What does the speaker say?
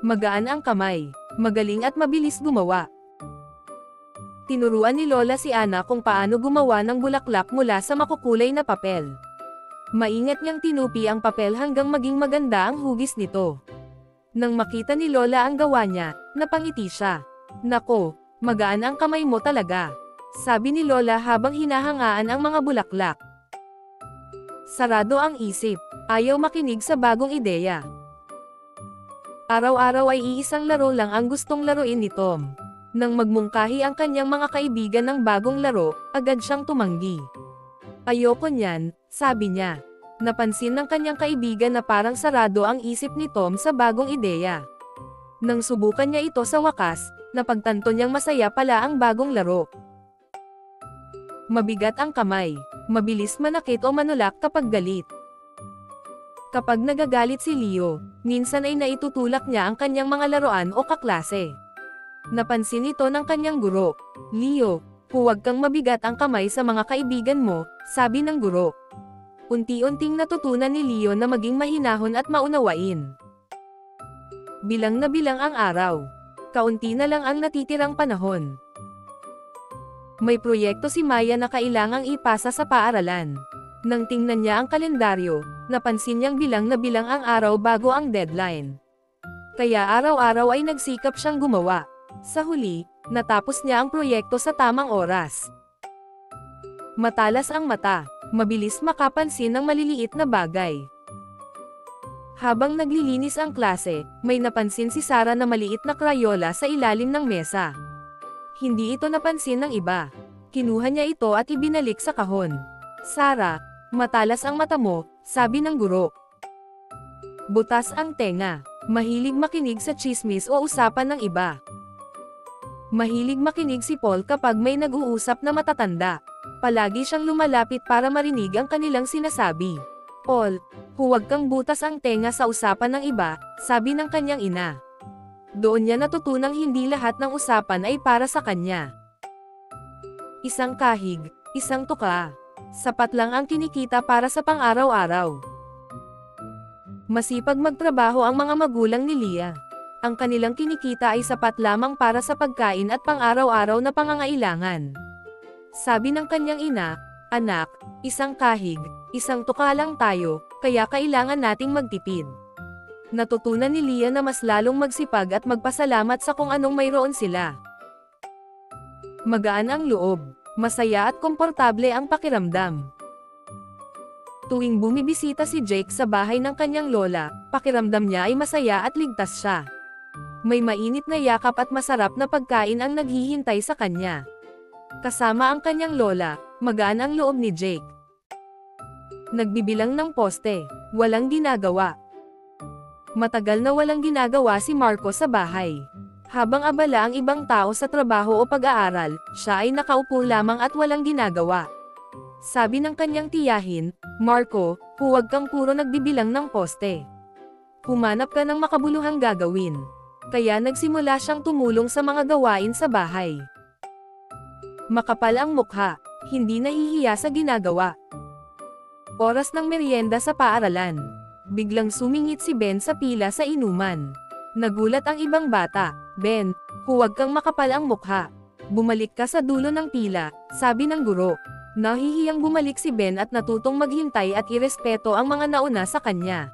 Magaan ang kamay. Magaling at mabilis gumawa. Tinuruan ni Lola si Ana kung paano gumawa ng bulaklak mula sa makukulay na papel. Maingat niyang tinupi ang papel hanggang maging maganda ang hugis nito. Nang makita ni Lola ang gawa niya, napangiti siya. "Nako, magaan ang kamay mo talaga," sabi ni Lola habang hinahangaan ang mga bulaklak. Sarado ang isip. Ayaw makinig sa bagong ideya. Araw-araw ay iisang laro lang ang gustong laruin ni Tom. Nang magmungkahi ang kanyang mga kaibigan ng bagong laro, agad siyang tumanggi. "Ayoko niyan," sabi niya. Napansin ng kanyang kaibigan na parang sarado ang isip ni Tom sa bagong ideya. Nang subukan niya ito sa wakas, napagtanto niyang masaya pala ang bagong laro. Mabigat ang kamay. Mabilis manakit o manulak kapag galit. Kapag nagagalit si Leo, minsan ay naitutulak niya ang kanyang mga laruan o kaklase. Napansin ito ng kanyang guro. "Leo, huwag kang mabigat ang kamay sa mga kaibigan mo," sabi ng guro. Unti-unting natutunan ni Leo na maging mahinahon at maunawain. Bilang na bilang ang araw. Kaunti na lang ang natitirang panahon. May proyekto si Maya na kailangang ipasa sa paaralan. Nang tingnan niya ang kalendaryo, napansin niyang bilang na bilang ang araw bago ang deadline. Kaya araw-araw ay nagsikap siyang gumawa. Sa huli, natapos niya ang proyekto sa tamang oras. Matalas ang mata, mabilis makapansin ng maliliit na bagay. Habang naglilinis ang klase, may napansin si Sarah na maliit na krayola sa ilalim ng mesa. Hindi ito napansin ng iba. Kinuha niya ito at ibinalik sa kahon. "Sarah, matalas ang mata mo," sabi ng guro. Butas ang tenga. Mahilig makinig sa tsismis o usapan ng iba. Mahilig makinig si Paul kapag may nag-uusap na matatanda. Palagi siyang lumalapit para marinig ang kanilang sinasabi. "Paul, huwag kang butas ang tenga sa usapan ng iba," sabi ng kanyang ina. Doon niya natutunang hindi lahat ng usapan ay para sa kanya. Isang kahig, isang tuka. Sapat lang ang kinikita para sa pang-araw-araw. Masipag magtrabaho ang mga magulang ni Leah. Ang kanilang kinikita ay sapat lamang para sa pagkain at pang-araw-araw na pangangailangan. Sabi ng kanyang ina, "Anak, isang kahig, isang tuka lang tayo, kaya kailangan nating magtipid." Natutunan ni Leah na mas lalong magsipag at magpasalamat sa kung anong mayroon sila. Magaan ang loob. Masaya at komportable ang pakiramdam. Tuwing bumibisita si Jake sa bahay ng kanyang lola, pakiramdam niya ay masaya at ligtas siya. May mainit na yakap at masarap na pagkain ang naghihintay sa kanya. Kasama ang kanyang lola, magaan ang loob ni Jake. Nagbibilang ng poste, walang ginagawa. Matagal na walang ginagawa si Marco sa bahay. Habang abala ang ibang tao sa trabaho o pag-aaral, siya ay nakaupo lamang at walang ginagawa. Sabi ng kanyang tiyahin, "Marco, huwag kang puro nagbibilang ng poste. Humanap ka ng makabuluhang gagawin." Kaya nagsimula siyang tumulong sa mga gawain sa bahay. Makapal ang mukha, hindi nahihiya sa ginagawa. Oras ng merienda sa paaralan. Biglang sumingit si Ben sa pila sa inuman. Nagulat ang ibang bata. "Ben, huwag kang makapal ang mukha. Bumalik ka sa dulo ng pila," sabi ng guro. Nahihiyang bumalik si Ben at natutong maghintay at irespeto ang mga nauna sa kanya.